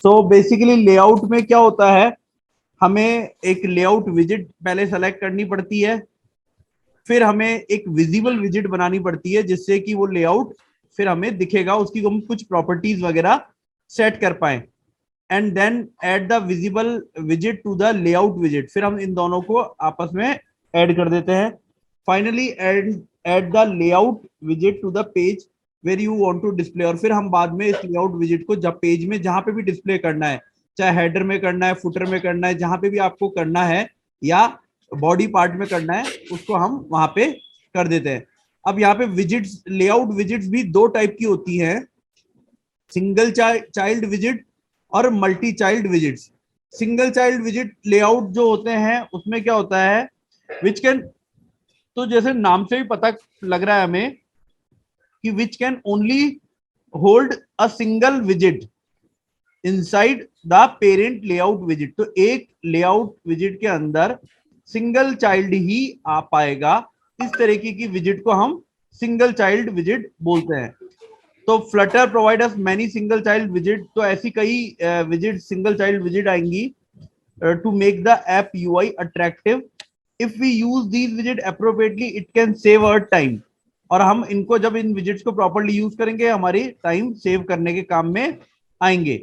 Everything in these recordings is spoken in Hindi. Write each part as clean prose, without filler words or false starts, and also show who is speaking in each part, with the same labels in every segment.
Speaker 1: सो बेसिकली लेआउट में क्या होता है, हमें एक लेआउट विजिट पहले सेलेक्ट करनी पड़ती है, फिर हमें एक विजिबल विजिट बनानी पड़ती है जिससे कि वो लेआउट फिर हमें दिखेगा, उसकी हम कुछ प्रॉपर्टीज वगैरह सेट कर पाए, and then add the visible visit to the layout visit, फिर हम इन दोनों को आपस में ऐड कर देते हैं। फाइनली ऐड द लेआउट विजिट to the page where you want to display, और फिर हम बाद में इस लेआउट विजिट को जब पेज में जहां पे भी डिस्प्ले करना है, चाहे हेडर में करना है, फुटर में करना है, जहां पे भी आपको करना है या बॉडी पार्ट में करना है, उसको हम वहां पे कर देते हैं। अब यहाँ पे विजिट्स, लेआउट विजिट्स भी दो टाइप की होती हैं, सिंगल चाइल्ड विजिट और multi child visits. Single child visit layout जो होते हैं उसमें क्या होता है, विच कैन, तो जैसे नाम से भी पता लग रहा है हमें कि which can only hold a single visit inside the parent layout visit, तो एक लेआउट विजिट के अंदर सिंगल चाइल्ड ही आ पाएगा, इस तरीके की विजिट को हम सिंगल चाइल्ड विजिट बोलते हैं। तो Flutter provide us many single child visit, तो ऐसी कई विजिट, सिंगल चाइल्ड विजिट आएंगी to make the app UI attractive. If we use these visit appropriately it can save our time, और हम इनको जब इन विजिट्स को प्रॉपर्ली यूज करेंगे हमारी टाइम सेव करने के काम में आएंगे।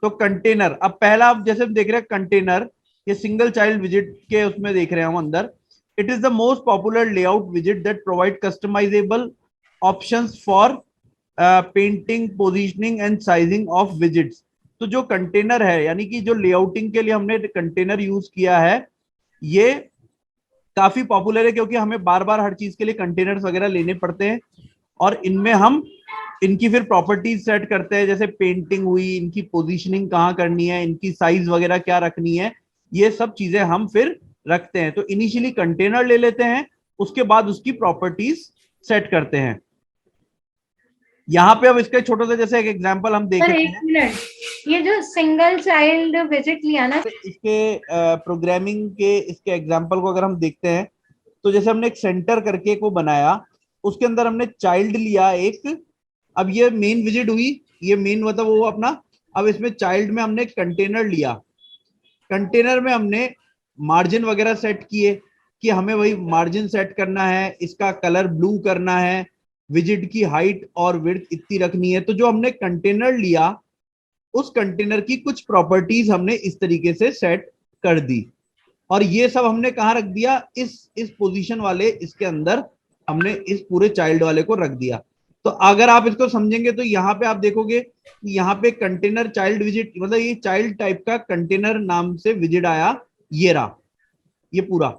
Speaker 1: तो कंटेनर, अब पहला आप जैसे देख रहे हैं कंटेनर, ये सिंगल चाइल्ड विजिट के उसमें देख रहे हैं हम अंदर। It is the most popular layout विजिट that provide customisable options for painting, positioning and sizing of widgets. तो जो कंटेनर है, यानी कि जो लेआउटिंग के लिए हमने कंटेनर यूज किया है, ये काफी पॉपुलर है क्योंकि हमें बार बार हर चीज के लिए कंटेनर्स वगैरह लेने पड़ते हैं, और इनमें हम इनकी फिर प्रॉपर्टीज सेट करते हैं, जैसे पेंटिंग हुई, इनकी पोजीशनिंग कहाँ करनी है, इनकी साइज वगैरह क्या रखनी है, ये सब चीजें हम फिर रखते हैं। तो इनिशियली कंटेनर ले लेते हैं, उसके बाद उसकी प्रॉपर्टीज सेट करते हैं। यहाँ पे अब इसका छोटा सा जैसे एक एग्जांपल हम देख रहे
Speaker 2: एक
Speaker 1: हैं,
Speaker 2: मिनट, ये जो सिंगल चाइल्ड विजिट लिया ना,
Speaker 1: इसके प्रोग्रामिंग के इसके एग्जांपल को अगर हम देखते हैं, तो जैसे हमने एक सेंटर करके को बनाया, उसके अंदर हमने चाइल्ड लिया एक, अब ये मेन विजिट हुई, ये मेन मतलब वो अपना, अब इसमें चाइल्ड में हमने कंटेनर लिया, कंटेनर में हमने मार्जिन वगैरह सेट किए कि हमें वही मार्जिन सेट करना है, इसका कलर ब्लू करना है, विजिट की हाइट और विड्थ इतनी रखनी है। तो जो हमने कंटेनर लिया, उस कंटेनर की कुछ प्रॉपर्टीज हमने इस तरीके से सेट कर दी, और ये सब हमने कहाँ रख दिया, इस पोजीशन वाले इसके अंदर हमने इस पूरे चाइल्ड वाले को रख दिया। तो अगर आप इसको समझेंगे तो यहाँ पे आप देखोगे कि यहाँ पे कंटेनर चाइल्ड विजिट, मतलब ये चाइल्ड टाइप का कंटेनर नाम से विजिट आया, ये रहा, ये पूरा,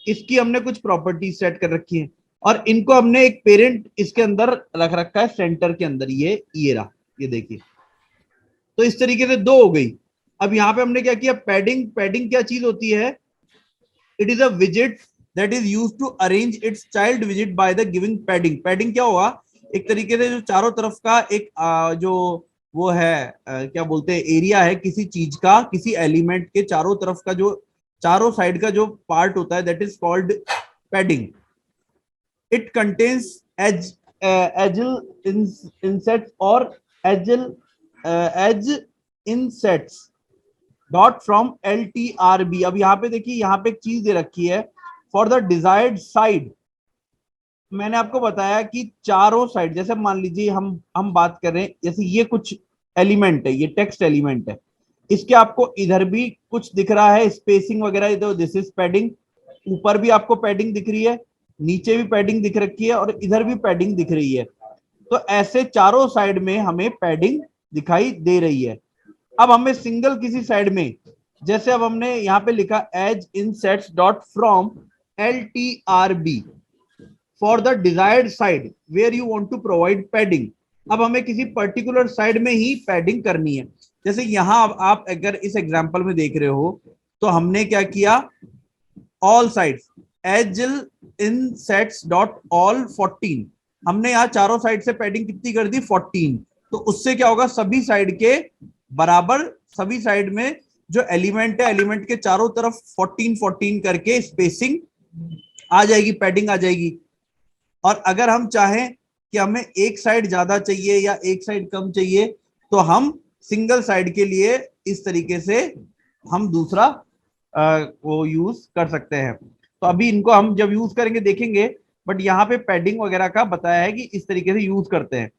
Speaker 1: इसकी हमने कुछ प्रॉपर्टीज सेट कर रखी है, और इनको हमने एक पेरेंट इसके अंदर रख रखा है सेंटर के अंदर, ये रहा, ये देखिए। तो इस तरीके से दो हो गई। अब यहाँ पे हमने क्या किया, पैडिंग, पैडिंग क्या चीज होती है, it is a visit that is used to arrange it's child visit by the giving padding. Padding क्या होगा, एक तरीके से जो चारों तरफ का एक जो वो है, क्या बोलते हैं, एरिया है किसी चीज का, किसी एलिमेंट के चारों तरफ का जो चारों साइड का जो पार्ट होता है, that is called padding. It contains agile insets और agile edge insets dot from LTRB। अब यहाँ पे देखिए, यहाँ पे एक चीज दे रखी है, फॉर द डिजायर्ड साइड। मैंने आपको बताया कि चारों साइड, जैसे मान लीजिए हम बात कर रहे हैं, जैसे ये कुछ एलिमेंट है, ये टेक्स्ट एलिमेंट है, इसके आपको इधर भी कुछ दिख रहा है स्पेसिंग वगैरह, तो दिस इज पैडिंग। ऊपर भी आपको पैडिंग दिख रही है, नीचे भी पैडिंग दिख रखी है, और इधर भी पैडिंग दिख रही है। तो ऐसे चारों साइड में हमें पैडिंग दिखाई दे रही है। अब हमें सिंगल किसी साइड में, जैसे अब हमने यहाँ पे लिखा edge insets dot from LTRB for the desired side where you want to provide padding. अब हमें किसी पर्टिकुलर साइड में ही पैडिंग करनी है। जैसे यहां आप अगर इस एग्जांपल में देख रहे हो, तो हमने क्या किया, ऑल साइड्स एजिल इन सेट्स डॉट ऑल 14, हमने यहाँ चारों साइड से पैडिंग कितनी कर दी, 14। तो उससे क्या होगा, सभी साइड के बराबर, सभी साइड में जो एलिमेंट है, एलिमेंट के चारों तरफ 14 14 करके स्पेसिंग आ जाएगी, पैडिंग आ जाएगी। और अगर हम चाहें कि हमें एक साइड ज्यादा चाहिए या एक साइड कम चाहिए, तो हम सिंगल साइड के लिए इस तरीके से हम दूसरा वो यूज कर सकते हैं। तो अभी इनको हम जब यूज करेंगे देखेंगे, बट यहाँ पे पैडिंग वगैरह का बताया है कि इस तरीके से यूज करते हैं।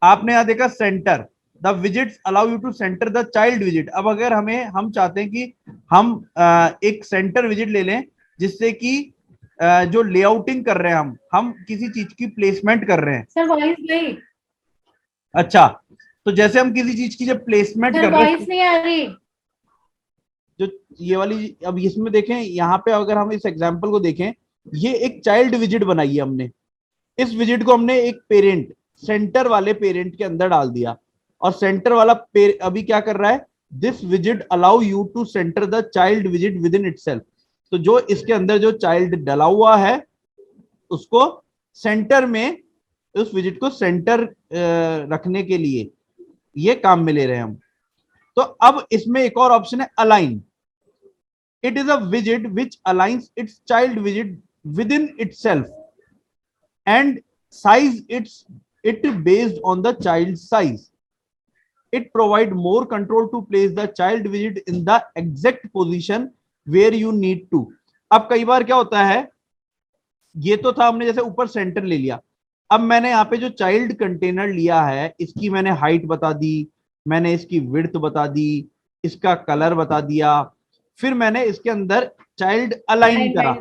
Speaker 1: आपने यहाँ देखा centre, the widgets allow you to centre the child विजिट। अब अगर हम चाहते हैं कि हम एक सेंटर विजिट ले लें, जिससे कि जो लेआउटिंग कर रहे हैं हम किसी चीज की प्लेसमेंट कर रहे हैं।
Speaker 2: सर वॉइस गई।
Speaker 1: अच्छा, तो जैसे हम किसी चीज की जब प्लेसमेंट
Speaker 2: सर
Speaker 1: कर रहे हैं,
Speaker 2: वॉइस नहीं आ रही।
Speaker 1: जो ये वाली, अब इसमें देखें, यहाँ पे अगर हम इस एग्जांपल को देखें, ये एक चाइल्ड विजिट बनाई है हमने। इस विजिट को हमने एक पेरेंट, सेंटर वाले पेरेंट के अंदर डाल दिया, और सेंटर वाला अभी क्या कर रहा है, this visit allow you to centre the child visit with in itself. तो जो इसके अंदर जो चाइल्ड डला हुआ है उसको सेंटर में, उस विजिट को सेंटर रखने के लिए ये काम में ले रहे हैं हम। तो अब इसमें एक और ऑप्शन है align. It is a visit which alliance it's child visit with in itself and size it based on the child size. It provide more control to place the child visit in the exact position where you need to. अब कई बार क्या होता है, ये तो था हमने जैसे ऊपर सेंटर ले लिया, अब मैंने यहाँ पे जो चाइल्ड कंटेनर लिया है इसकी मैंने हाइट बता दी, मैंने इसकी विड्थ बता दी, इसका कलर बता दिया, फिर मैंने इसके अंदर चाइल्ड अलाइन करा,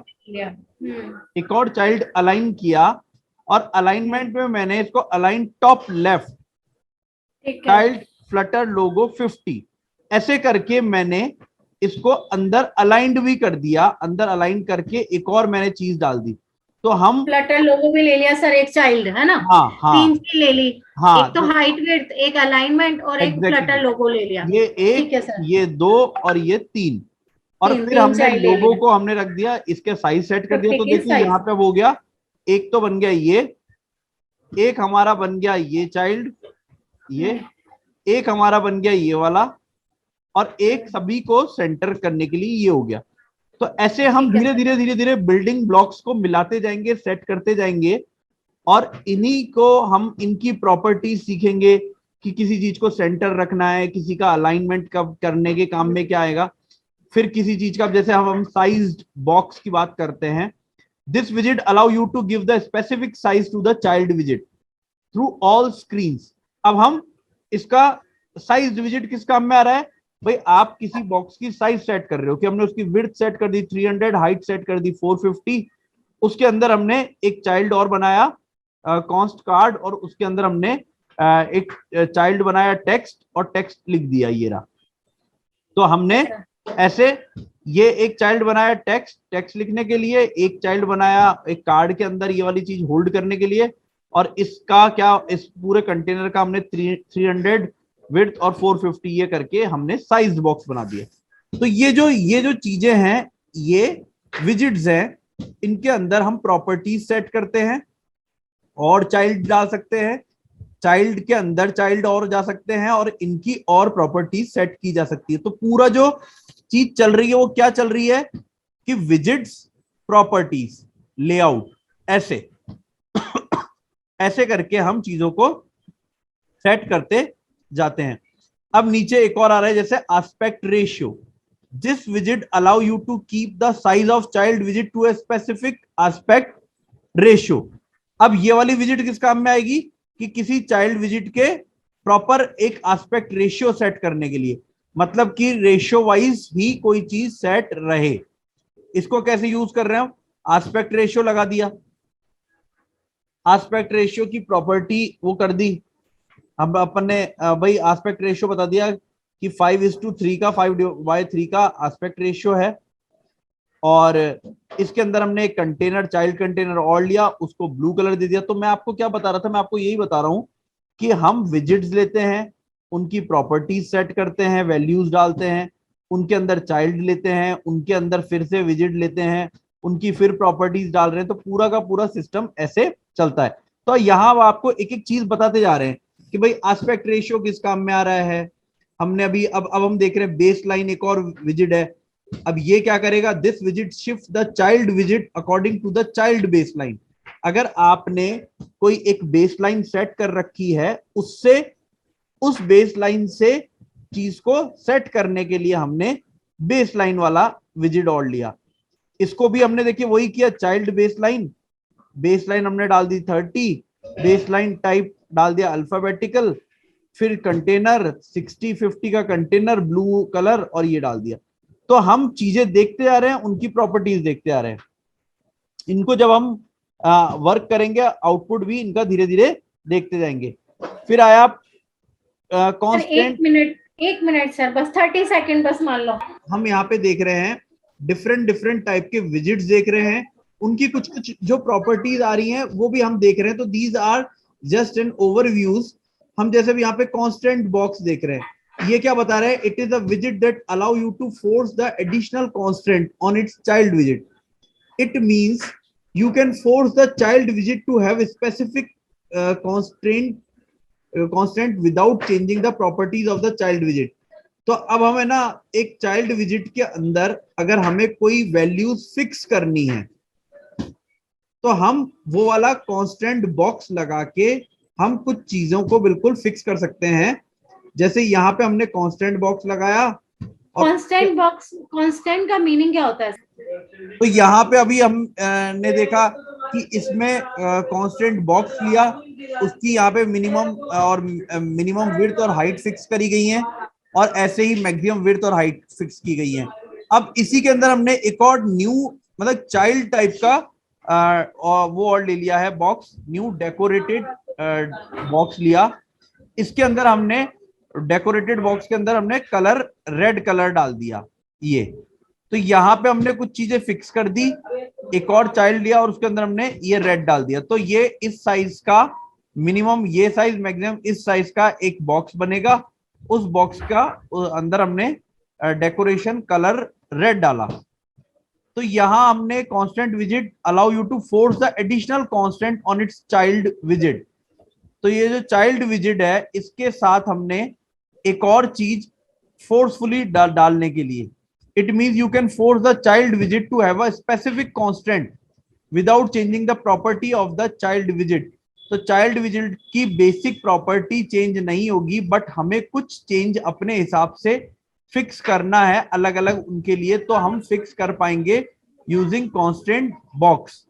Speaker 1: एक और चाइल्ड अलाइन किया, और अलाइनमेंट में मैंने इसको align top left, child flutter logo 50, ऐसे करके मैंने इसको अंदर अलाइंड भी कर दिया। अंदर अलाइन करके एक और मैंने चीज डाल दी, तो हम
Speaker 2: फ्लटर लोगो भी ले लिया सर, एक चाइल्ड है ना।
Speaker 1: हाँ हाँ
Speaker 2: 3 चीज ले ली।
Speaker 1: हाँ,
Speaker 2: एक तो हाइट विड्थ, एक अलाइनमेंट, और एक फ्लटर लोगो ले लिया।
Speaker 1: ये
Speaker 2: ठीक है
Speaker 1: एक,
Speaker 2: सर।
Speaker 1: ये 2 और ये 3, और फिर हमने लोगो को हमने रख दिया, इसके साइज सेट कर दिया। तो देखिए यहाँ पे हो गया, एक तो बन गया ये, एक हमारा बन गया ये चाइल्ड, ये एक हमारा बन गया ये वाला, और एक सभी को सेंटर करने के लिए ये हो गया। तो ऐसे हम धीरे धीरे बिल्डिंग ब्लॉक्स को मिलाते जाएंगे, सेट करते जाएंगे, और इन्हीं को हम इनकी प्रॉपर्टीज सीखेंगे कि किसी चीज को सेंटर रखना है, किसी का अलाइनमेंट कब करने के काम में क्या आएगा, फिर किसी चीज का, जैसे हम साइज्ड बॉक्स की बात करते हैं, this visit allow you to give the specific size to the child visit through all screens. अब हम इसका साइज विजिट किस काम में आ रहा है, भाई आप किसी बॉक्स की साइज सेट कर रहे हो, कि हमने उसकी विड्थ सेट कर दी 300, हाइट सेट कर दी 450, उसके अंदर हमने एक चाइल्ड और बनाया कॉन्स्ट कार्ड, और उसके अंदर हमने एक चाइल्ड बनाया टेक्स्ट, और टेक्स्ट लिख दिया ये रहा। तो हमने ऐसे ये एक चाइल्ड बनाया टेक्स्ट लिखने के लिए, एक चाइल्ड बनाया एक कार्ड के अंदर ये वाली चीज होल्ड करने के लिए, और इसका क्या, इस पूरे कंटेनर का हमने 300 विड्थ और 450 ये करके हमने साइज बॉक्स बना दिया। तो ये जो चीजें हैं, ये विजिट्स हैं, इनके अंदर हम प्रॉपर्टीज सेट करते हैं, और चाइल्ड डाल सकते हैं, चाइल्ड के अंदर चाइल्ड और जा सकते हैं, और इनकी और प्रॉपर्टीज सेट की जा सकती है। तो पूरा जो चीज चल रही है वो क्या चल रही है कि विजिट्स, प्रॉपर्टीज, लेआउट, ऐसे ऐसे करके हम चीजों को सेट करते जाते हैं। अब नीचे एक और आ रहा है, जैसे aspect ratio. This visit allow you to keep the size of child visit to a specific aspect ratio. अब ये वाली विजिट किस काम में आएगी कि किसी चाइल्ड विजिट के प्रॉपर एक एस्पेक्ट रेशियो सेट करने के लिए, मतलब कि रेशियो वाइज ही कोई चीज सेट रहे। इसको कैसे यूज कर रहे हैं हम, एस्पेक्ट रेशियो लगा दिया, एस्पेक्ट रेशियो की प्रॉपर्टी वो कर दी हम अपन ने, भाई एस्पेक्ट रेशियो बता दिया कि 5:3 का 5/3 का एस्पेक्ट रेशियो है, और इसके अंदर हमने एक कंटेनर, चाइल्ड कंटेनर और लिया, उसको ब्लू कलर दे दिया। तो मैं आपको क्या बता रहा था, मैं आपको यही बता रहा हूं कि हम विजिट्स लेते हैं, उनकी प्रॉपर्टीज सेट करते हैं, वैल्यूज डालते हैं, उनके अंदर चाइल्ड लेते हैं, उनके अंदर फिर से विजिट लेते हैं, उनकी फिर प्रॉपर्टीज डाल रहे हैं। तो पूरा का पूरा सिस्टम ऐसे चलता है। तो यहाँ आपको एक एक चीज बताते जा रहे हैं कि भाई एस्पेक्ट रेशियो किस काम में आ रहा है। हमने अभी अब हम देख रहे हैं बेस लाइन, एक और विजिट है। अब ये क्या करेगा, this visit shift the child विजिट according to the child base line. अगर आपने कोई एक बेस लाइन सेट कर रखी है, उससे उस बेस लाइन से चीज को सेट करने के लिए हमने बेस लाइन वाला विजिट और लिया। इसको भी हमने देखिए वही किया, चाइल्ड बेस लाइन हमने डाल दी 30, बेस लाइन टाइप डाल दिया अल्फाबेटिकल, फिर कंटेनर 60-50 का कंटेनर ब्लू कलर और ये डाल दिया। तो हम चीजें देखते जा रहे हैं, उनकी प्रॉपर्टीज देखते आ रहे हैं। इनको जब हम वर्क करेंगे आउटपुट भी इनका धीरे धीरे देखते जाएंगे। फिर आया कांस्टेंट।
Speaker 2: एक मिनट सर, बस 30 सेकंड बस मान लो।
Speaker 1: हम यहाँ पे देख रहे हैं डिफरेंट टाइप के विजिट्स देख रहे हैं, उनकी कुछ कुछ जो प्रॉपर्टीज आ रही हैं वो भी हम देख रहे हैं। तो these are just an overviews. हम जैसे भी यहाँ पे कांस्टेंट बॉक्स देख रहे हैं, ये क्या बता रहे हैं? It is a visit that allow you to force the additional constant on it's child visit. It means you can force the child visit to have a specific constant without changing the properties of the child visit। तो अब हमें ना एक चाइल्ड विजिट के अंदर अगर हमें कोई वैल्यूज फिक्स करनी है तो हम वो वाला कांस्टेंट बॉक्स लगा के हम कुछ चीजों को बिल्कुल फिक्स कर सकते हैं। जैसे यहाँ पे हमने कांस्टेंट बॉक्स लगाया।
Speaker 2: कांस्टेंट का मीनिंग क्या होता है?
Speaker 1: तो यहाँ पे अभी हम ने देखा कि इसमें कांस्टेंट बॉक्स लिया, उसकी यहाँ पे मिनिमम विड्थ और हाइट फिक्स करी गई है, और ऐसे ही मैक्सिमम विड्थ और हाइट फिक्स की गई है। अब इसी के अंदर हमने एक और न्यू मतलब चाइल्ड टाइप का वो और ले लिया है बॉक्स, न्यू डेकोरेटेड बॉक्स लिया। इसके अंदर हमने डेकोरेटेड बॉक्स के अंदर हमने कलर रेड कलर डाल दिया। ये तो यहाँ पे हमने कुछ चीजें फिक्स कर दी, एक और चाइल्ड लिया और उसके अंदर हमने ये रेड डाल दिया। तो ये इस साइज का मिनिमम, ये साइज मैक्सिमम, इस साइज का एक बॉक्स बनेगा। उस बॉक्स का अंदर हमने डेकोरेशन कलर रेड डाला। तो यहां हमने constant visit allow you to force the additional constant on it's child visit. तो ये जो चाइल्ड विजिट है इसके साथ हमने एक और चीज फोर्सफुली डालने के लिए, it means you can force the child visit to have a specific constant without changing the property of the child visit। तो चाइल्ड विजिट की बेसिक प्रॉपर्टी चेंज नहीं होगी, बट हमें कुछ चेंज अपने हिसाब से फिक्स करना है अलग अलग उनके लिए, तो हम फिक्स कर पाएंगे यूजिंग कांस्टेंट बॉक्स।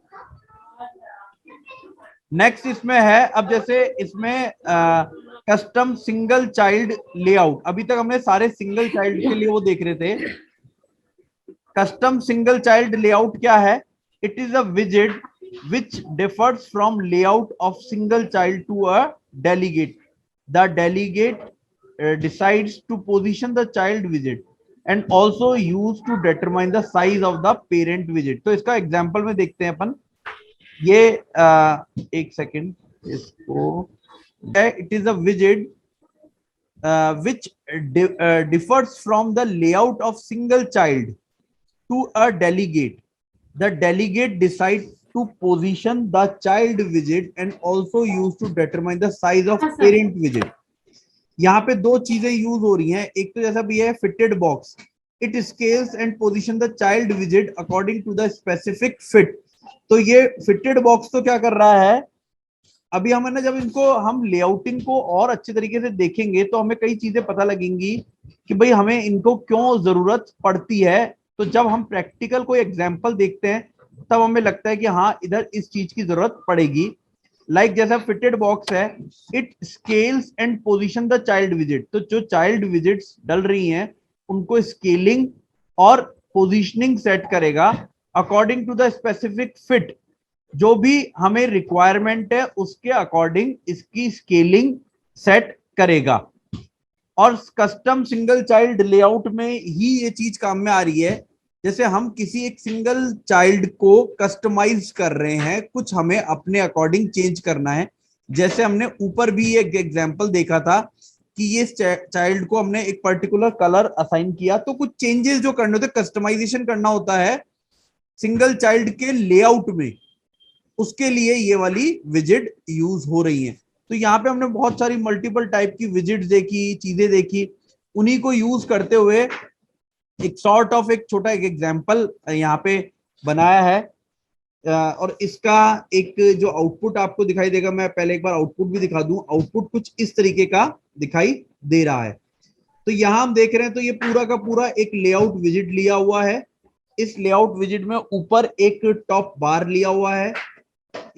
Speaker 1: नेक्स्ट इसमें है, अब जैसे इसमें कस्टम सिंगल चाइल्ड लेआउट। अभी तक हमने सारे सिंगल चाइल्ड के लिए वो देख रहे थे। कस्टम सिंगल चाइल्ड लेआउट क्या है? It is a visit which differs from layout of single child to a delegate। The delegate decides to position the child visit and also used to determine the size of the parent visit। तो इसका एग्जांपल में देखते हैं अपन। ये एक सेकेंड, इसको it is a widget which differs from the layout of single child to a delegate। The delegate decides to position the child visit and also used to determine the size of parent visit। यहाँ पे दो चीजें यूज हो रही हैं। एक तो जैसा भी है fitted box, it scales and position the child विजिट according to the specific fit. तो ये फिटेड बॉक्स तो क्या कर रहा है, अभी हमें ना जब इनको हम लेआउटिंग को और अच्छे तरीके से देखेंगे तो हमें कई चीजें पता लगेंगी कि भाई हमें इनको क्यों जरूरत पड़ती है। तो जब हम प्रैक्टिकल कोई एग्जाम्पल देखते हैं तब हमें लगता है कि हाँ इधर इस चीज की जरूरत पड़ेगी। लाइक जैसा फिटेड बॉक्स है, it scales and position the child visit. तो जो चाइल्ड विजिट्स डल रही हैं उनको स्केलिंग और पोजीशनिंग सेट करेगा according to the specific fit. जो भी हमें रिक्वायरमेंट है उसके अकॉर्डिंग इसकी स्केलिंग सेट करेगा। और कस्टम सिंगल चाइल्ड लेआउट में ही ये चीज काम में आ रही है। जैसे हम किसी एक सिंगल चाइल्ड को कस्टमाइज कर रहे हैं, कुछ हमें अपने अकॉर्डिंग चेंज करना है। जैसे हमने ऊपर भी एक एग्जांपल देखा था कि ये चाइल्ड को हमने एक पर्टिकुलर कलर असाइन किया, तो कुछ चेंजेस जो करने होते, कस्टमाइजेशन करना होता है सिंगल चाइल्ड के लेआउट में, उसके लिए ये वाली विजिट यूज हो रही है। तो यहाँ पे हमने बहुत सारी मल्टीपल टाइप की विजिट देखी, चीजें देखी, उन्हीं को यूज करते हुए एक सॉर्ट ऑफ एक छोटा एक एग्जाम्पल यहाँ पे बनाया है। और इसका एक जो आउटपुट आपको दिखाई देगा, मैं पहले एक बार आउटपुट भी दिखा दूं। आउटपुट कुछ इस तरीके का दिखाई दे रहा है। तो यहां हम देख रहे हैं तो ये पूरा का पूरा एक लेआउट विजिट लिया हुआ है। इस लेआउट विजिट में ऊपर एक टॉप बार लिया हुआ है,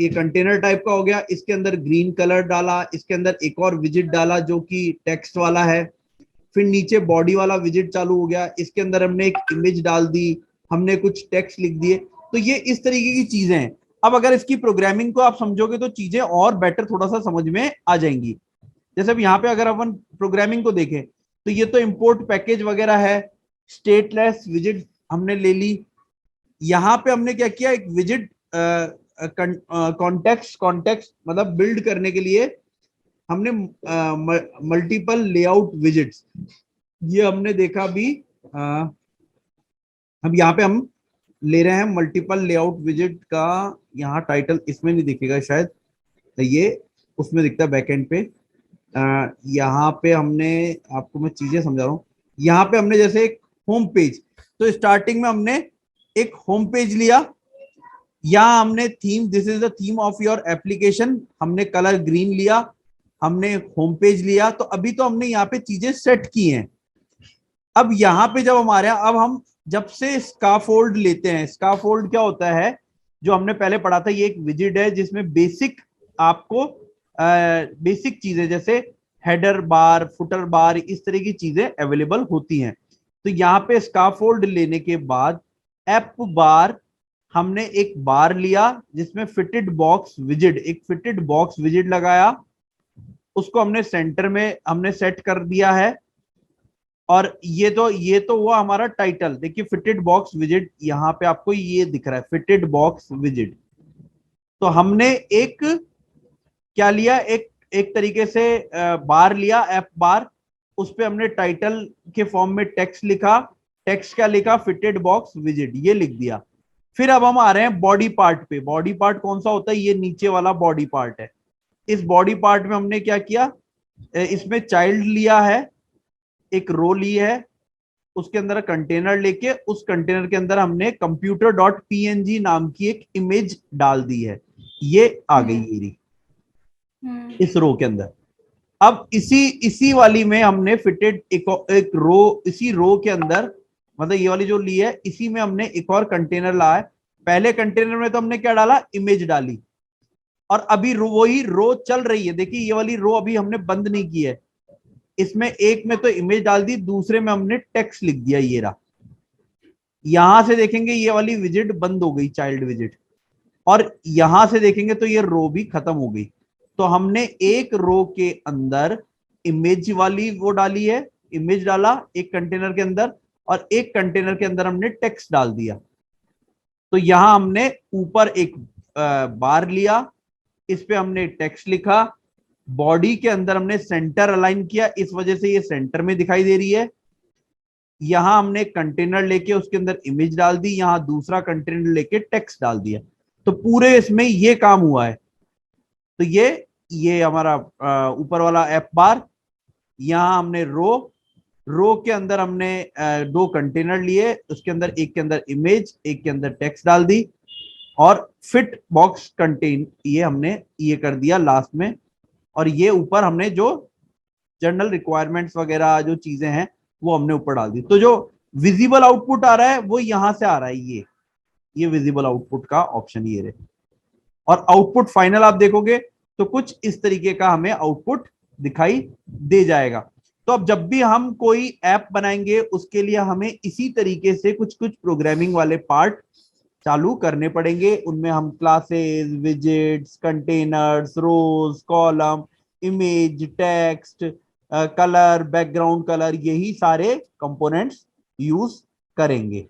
Speaker 1: ये कंटेनर टाइप का हो गया, इसके अंदर ग्रीन कलर डाला, इसके अंदर एक और विजिट डाला जो कि टेक्स्ट वाला है, फिर नीचे बॉडी वाला विजिट चालू हो गया, इसके अंदर हमने एक इमेज डाल दी, हमने कुछ टेक्स्ट लिख दिए। तो ये इस तरीके की चीजें हैं। अब अगर इसकी प्रोग्रामिंग को आप समझोगे तो चीजें और बेटर थोड़ा सा समझ में आ जाएंगी। जैसे अब यहाँ पे अगर अपन प्रोग्रामिंग को देखें तो ये तो इंपोर्ट पैकेज वगैरह है, स्टेटलेस विजिट हमने ले ली। यहाँ पे हमने क्या किया, एक विजिट कॉन्टेक्स्ट कॉन्टेक्स्ट मतलब बिल्ड करने के लिए हमने मल्टीपल लेआउट विजिट्स, ये हमने देखा अभी। अब यहाँ पे हम ले रहे हैं मल्टीपल लेआउट विजिट का, यहाँ टाइटल इसमें नहीं दिखेगा शायद, ये उसमें दिखता है बैकएंड पे। यहाँ पे हमने, आपको मैं चीजें समझा रहा हूँ, यहाँ पे हमने जैसे एक होम पेज, तो स्टार्टिंग में हमने एक होम पेज लिया, यहाँ हमने theme, this is the theme of your application, हमने कलर ग्रीन लिया, हमने होम पेज लिया। तो अभी तो हमने यहाँ पे चीजें सेट की हैं। अब यहाँ पे जब हमारे, अब हम जब से स्काफोल्ड लेते हैं, स्काफोल्ड क्या होता है, जो हमने पहले पढ़ा था, ये एक विजिट है जिसमें बेसिक आपको बेसिक चीजें जैसे हेडर बार, फुटर बार, इस तरह की चीजें अवेलेबल होती हैं। तो यहाँ पे स्काफोल्ड लेने के बाद एप बार, हमने एक बार लिया जिसमें फिटेड बॉक्स विजिट, एक फिटेड बॉक्स विजिट लगाया, उसको हमने सेंटर में हमने सेट कर दिया है। और ये तो हुआ हमारा टाइटल। देखिए फिटेड बॉक्स विजिट, यहाँ पे आपको ये दिख रहा है फिटेड बॉक्स विजिट। तो हमने एक क्या लिया, एक एक तरीके से बार लिया, एप बार, उस पे हमने टाइटल के फॉर्म में टेक्स्ट लिखा, टेक्स्ट क्या लिखा, फिटेड बॉक्स विजिट, ये लिख दिया। फिर अब हम आ रहे हैं बॉडी पार्ट पे। बॉडी पार्ट कौन सा होता है, ये नीचे वाला बॉडी पार्ट है। इस बॉडी पार्ट में हमने क्या किया, इसमें चाइल्ड लिया है, एक रो ली है, उसके अंदर कंटेनर लेके उस कंटेनर के अंदर हमने कंप्यूटर डॉट पीएनजी नाम की एक इमेज डाल दी है, ये आ गई मेरी इस रो के अंदर। अब इसी वाली में हमने फिटेड एक रो, इसी रो के अंदर, मतलब ये वाली जो ली है, इसी में हमने एक और कंटेनर लाया है। पहले कंटेनर में तो हमने क्या डाला, इमेज डाली, और अभी वही रो चल रही है। देखिए ये वाली रो अभी हमने बंद नहीं की है, इसमें एक में तो इमेज डाल दी, दूसरे में हमने टेक्स्ट लिख दिया, ये रहा। यहां से देखेंगे ये वाली विजिट बंद हो गई, चाइल्ड विजिट, और यहां से देखेंगे तो ये रो भी खत्म हो गई। तो हमने एक रो के अंदर इमेज वाली वो डाली है, इमेज डाला एक कंटेनर के अंदर, और एक कंटेनर के अंदर हमने टेक्स्ट डाल दिया। तो यहां हमने ऊपर एक बार लिया, इस पे हमने टेक्स्ट लिखा, बॉडी के अंदर हमने सेंटर अलाइन किया, इस वजह से ये सेंटर में दिखाई दे रही है। यहां हमने कंटेनर लेके उसके अंदर इमेज डाल दी, यहां दूसरा कंटेनर लेके टेक्स्ट डाल दिया। तो पूरे इसमें ये काम हुआ है। तो ये हमारा ऊपर वाला एप बार, यहां हमने रो के अंदर हमने दो कंटेनर लिए, उसके अंदर एक के अंदर इमेज, एक के अंदर टेक्स्ट डाल दी, और फिट बॉक्स कंटेन ये हमने ये कर दिया लास्ट में। और ये ऊपर हमने जो जनरल रिक्वायरमेंट्स वगैरह जो चीजें हैं वो हमने ऊपर डाल दी। तो जो विजिबल आउटपुट आ रहा है वो यहां से आ रहा है, ये विजिबल आउटपुट का ऑप्शन ये रहे। और आउटपुट फाइनल आप देखोगे तो कुछ इस तरीके का हमें आउटपुट दिखाई दे जाएगा। तो अब जब भी हम कोई ऐप बनाएंगे उसके लिए हमें इसी तरीके से कुछ कुछ प्रोग्रामिंग वाले पार्ट चालू करने पड़ेंगे। उनमें हम classes, visits, containers, rows, column, image, text, colour, background colour, यही सारे कंपोनेंट्स यूज करेंगे।